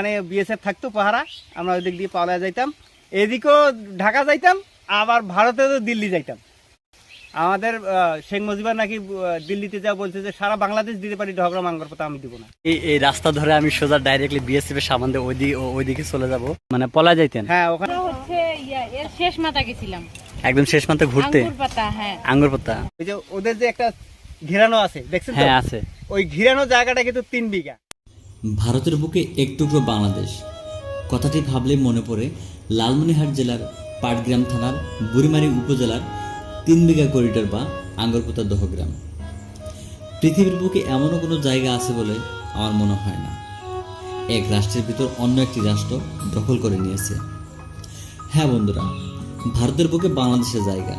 মানে বিএসএফ থাকতো পাহারা, আমরা ওই দিক দিয়ে পাওয়া যাইতাম, এদিকেও ঢাকা যাইতাম, আবার ভারতে দিল্লি যাইতাম। আমাদের শেখ মুজিবুর নাকি দিল্লিতে যা বলছে যে সারা বাংলাদেশ দিতে পারি, ঢগরা মাঙ্গরপতা আমি দিব না। এই রাস্তা ধরে আমি সোজা ডাইরেক্টলি বিএসএফ এর সামনে ওইদিকে চলে যাব, মানে পলা যাইতেন। হ্যাঁ, ওখানে হচ্ছে এর শেষ মাথা গেছিলাম, একদম শেষ মাথা ঘুরতে। আঙ্গুরপাতা, হ্যাঁ আঙ্গুরপাতা। ওই যে ওদের যে একটা ঘিরানো আছে দেখছেন তো? হ্যাঁ আছে। ওই ঘিরানো জায়গাটা কিন্তু 3 বিঘা। ভারতের বুকে এক টুকরো বাংলাদেশ কথাটি ভাবলে মনে পড়ে লালমনিরহাট জেলার পাটগ্রাম থানার বুড়িমারি উপজেলার 3 বিঘা করিডোর বা আঙ্গরপোতা দহগ্রাম। পৃথিবীর বুকে এমনও কোনো জায়গা আছে বলে আমার মনে হয় না। এক রাষ্ট্রের ভিতর অন্য একটি রাষ্ট্র দখল করে নিয়েছে। হ্যাঁ বন্ধুরা, ভারতের বুকে বাংলাদেশের জায়গা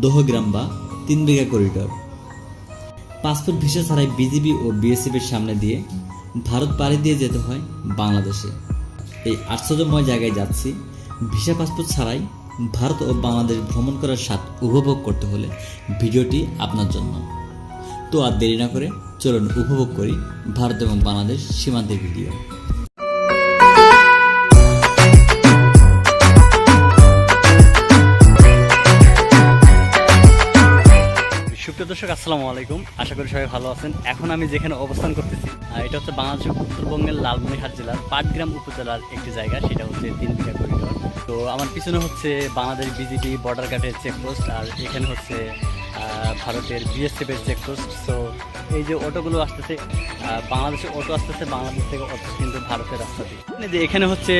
দহগ্রাম বা 3 বিঘা করিডোর। পাসপোর্ট ভিসা ছাড়াই বিজিবি ও বিএসএফ এর সামনে দিয়ে ভারত পাড়ি দিয়ে যেতে হয় বাংলাদেশে। এই আশ্চর্যময় জায়গায় যাচ্ছি ভিসা পাসপোর্ট ছাড়াই। ভারত ও বাংলাদেশ ভ্রমণ করার স্বাদ উপভোগ করতে হলে ভিডিওটি আপনার জন্য। তো আর দেরি না করে চলুন উপভোগ করি ভারত এবং বাংলাদেশ সীমান্তের ভিডিও। সুপ্রিয় দর্শক, আসসালামু আলাইকুম। আশা করি সবাই ভালো আছেন। এখন আমি যেখানে অবস্থান করতেছি এটা হচ্ছে বাংলাদেশের উত্তরবঙ্গের লালমনিরহাট জেলার পাটগ্রাম উপজেলার একটি জায়গা, সেটা হচ্ছে 3 বিঘা করিডোর। তো আমার পিছনে হচ্ছে বাংলাদেশ বিজিবি বর্ডার গার্ডের চেকপোস্ট, আর এখানে হচ্ছে ভারতের বিএসএফ এর চেকপোস্ট। সো এই যে অটোগুলো আসতেছে, বাংলাদেশের অটো আসতেছে, বাংলাদেশ থেকে অটো কিন্তু ভারতের রাস্তা দিয়ে। যে এখানে হচ্ছে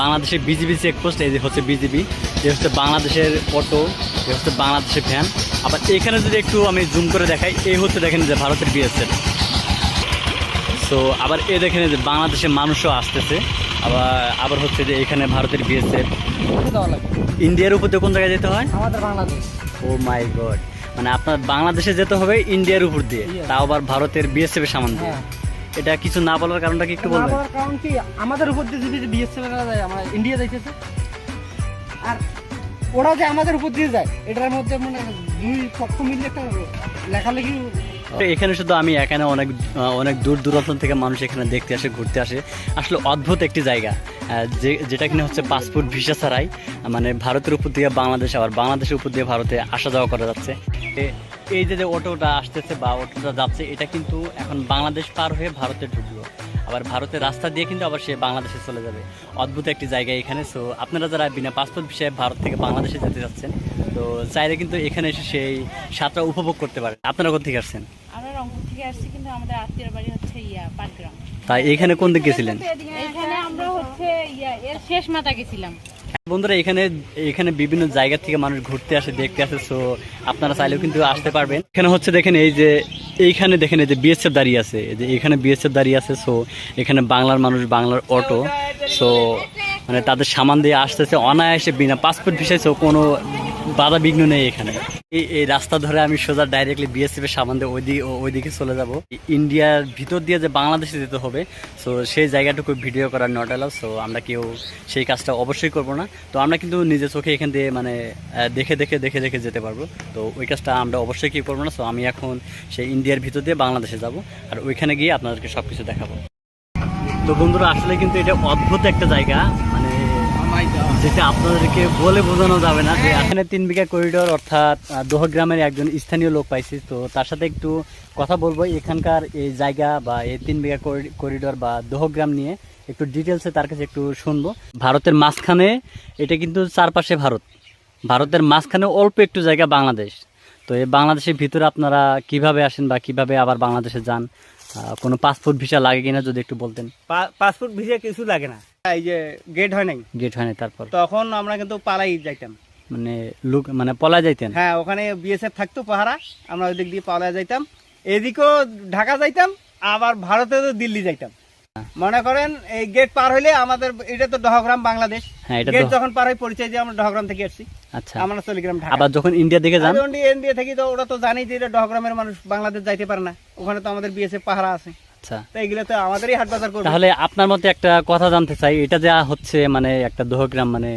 বাংলাদেশের বিজিবি চেকপোস্ট, এই যে হচ্ছে বিজিবি, যে হচ্ছে বাংলাদেশের অটো, যে হচ্ছে বাংলাদেশের ভ্যান। আবার এখানে যদি একটু আমি জুম করে দেখাই, এই হচ্ছে দেখেন যে ভারতের বিএসএফ। সো আবার এ দেখেন যে বাংলাদেশের মানুষও আসতেছে, আবার হচ্ছে যে এখানে ভারতের বিএসএফ। ইন্ডিয়ার উপর দিয়ে কোন জায়গায় যেতে হয়? আমাদের বাংলাদেশ। ও মাই গড, মানে আপনার বাংলাদেশে যেতে হবে ইন্ডিয়ার উপর দিয়ে, তাও আবার ভারতের বিএসএফ এর সামনে দিয়ে। এটা কিছু না বলার কারণটা কি একটু বলবেন? কারণ কি আমাদের উপর দিয়ে যদি বিএসএফ এরা যায়, আমরা ইন্ডিয়া যাইতেছে, আর ওরা যে আমাদের উপর দিয়ে যায়, এটার মধ্যে মানে দুই পক্ষ মিলে একটা লেখালেখি। এখানে শুধু আমি এখানে অনেক দূর দূরান্ত থেকে মানুষ এখানে দেখতে আসে, ঘুরতে আসে। আসলে অদ্ভুত একটি জায়গা, যেটা কিনা হচ্ছে পাসপোর্ট ভিসা ছাড়াই মানে ভারতের উপর দিয়ে বাংলাদেশ, আবার বাংলাদেশের উপর দিয়ে ভারতে আসা যাওয়া করা যাচ্ছে। এই যে অটোটা আসতেছে বা অটোটা যাচ্ছে, এটা কিন্তু এখন বাংলাদেশ পার হয়ে ভারতে ঢুকলো, আবার ভারতের রাস্তা দিয়ে কিন্তু আবার সে বাংলাদেশে চলে যাবে। অদ্ভুত একটি জায়গা এখানে। সো আপনারা যারা বিনা পাসপোর্ট ভিসায় ভারত থেকে বাংলাদেশে যেতে যাচ্ছেন, তো চাইলে কিন্তু এখানে এসে সেই স্বাদটা উপভোগ করতে পারেন। আপনারা কোথা থেকে আসছেন? আমরা রংপুর থেকে আসছি, কিন্তু আমাদের আত্মীয় বাড়ি হচ্ছে পাটগ্রাম। তাই এখানে কোন দিক গেছিলেন? এখানে আমরা হচ্ছে এর শেষ মাথা গেছিলাম। বন্ধুরা, এখানে বিভিন্ন জায়গা থেকে মানুষ ঘুরতে আসে, দেখতে আসে। সো আপনারা চাইলেও কিন্তু আসতে পারবেন। এখানে হচ্ছে দেখেন এই যে এইখানে দেখেন এই যে বিএসএফ দাঁড়িয়ে আছে, এই যে এখানে বিএসএফ দাঁড়িয়ে আছে। সো এখানে বাংলার মানুষ, বাংলার অটো, সো মানে তাদের সামান দিয়ে আসতেছে অনায়াসে বিনা পাসপোর্ট ভিসায়। সো কোনো বাধা বিঘ্ন নেই এখানে। এই রাস্তা ধরে আমি সোজা ডাইরেক্টলি বিএসএফ এর সামনে ওইদিকে চলে যাব। ইন্ডিয়ার ভিতর দিয়ে যে বাংলাদেশে যেতে হবে, সো সেই জায়গাটুকু ভিডিও করার নট অ্যালাউড। সো আমরা কেউ সেই কাজটা অবশ্যই করবো না। তো আমরা কিন্তু নিজের চোখে এখান দিয়ে মানে দেখে যেতে পারবো। তো ওই কাজটা আমরা অবশ্যই কেউ করবো না। সো আমি এখন সেই ইন্ডিয়ার ভিতর দিয়ে বাংলাদেশে যাব, আর ওইখানে গিয়ে আপনাদেরকে সব কিছু দেখাবো। তো বন্ধুরা, আসলে কিন্তু এটা অদ্ভুত একটা জায়গা, মানে যেটা আপনাদেরকে বলে বোঝানো যাবে না। যে এখানে 3 বিঘা করিডোর, অর্থাৎ দহগ্রামের একজন স্থানীয় লোক পাইছি। তো তার সাথে একটু কথা বলবো এখানকার এই জায়গা বা এই 3 বিঘা করিডোর বা দহগ্রাম নিয়ে একটু ডিটেলসে তার কাছে একটু শুনবো। ভারতের মাঝখানে এটা কিন্তু চারপাশে ভারতের মাঝখানে অল্প একটু জায়গা বাংলাদেশ। তো এই বাংলাদেশের ভিতরে আপনারা কিভাবে আসেন বা কিভাবে আবার বাংলাদেশে যান, কোনো পাসপোর্ট ভিসা লাগে কিনা যদি একটু বলতেন। পাসপোর্ট ভিসা কিছু লাগে না, এই যে গেট হয় নাই, তারপর তখন আমরা কিন্তু পালাই যাইতাম, মানে পলা যাইতেন। হ্যাঁ, ওখানে বিএসএফ থাকতো পাহারা, আমরা ওই দিক দিয়ে পালা যাইতাম, এদিকেও ঢাকা যাইতাম, আবার ভারতে দিল্লি যাইতাম। মনে করেন এই গেট পার হইলে আমাদের, এটা তো দহগ্রাম বাংলাদেশ, গেট যখন পার হয় পরিচয় দিয়ে আমরা দহগ্রাম থেকে আসছি। আচ্ছা, আমরা চলে গেলাম ঢাকা। আবার যখন ইন্ডিয়া থেকে যান, ইন্ডিয়া থেকে তো ওরা তো জানি যে এটা দহগ্রামের মানুষ বাংলাদেশ যাইতে পারে না, ওখানে তো আমাদের বিএসএফ পাহারা আছে। আচ্ছা, তো এগুলো তো আমাদেরই হাট বাজার করবে। তাহলে আপনার মতে একটা কথা জানতে চাই, এটা যা হচ্ছে মানে একটা দহগ্রাম মানে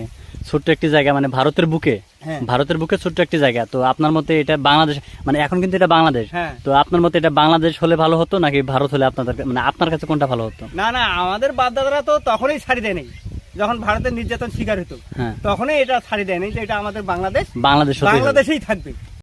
ছোট্ট একটি জায়গা, মানে ভারতের বুকে, হ্যাঁ। ভারতের বুকে ছোট্ট একটি জায়গা। তো আপনার মতে এটা বাংলাদেশ, মানে এখন কিন্তু এটা বাংলাদেশ, হ্যাঁ। তো আপনার মতে এটা বাংলাদেশ হলে ভালো হতো নাকি ভারত হলে আপনাদের, মানে আপনার কাছে কোনটা ভালো হতো? না না, আমাদের বাপদাদারা তো তখনই ছাড়ি দেয় নাই, যখন ভারতের নির্যাতন শিকার হতো হ্যাঁ, তখনই এটা ছাড়ি দেয় নাই যে এটা আমাদের বাংলাদেশ, বাংলাদেশ হতেই হবে। বাংলাদেশেই থাকবে।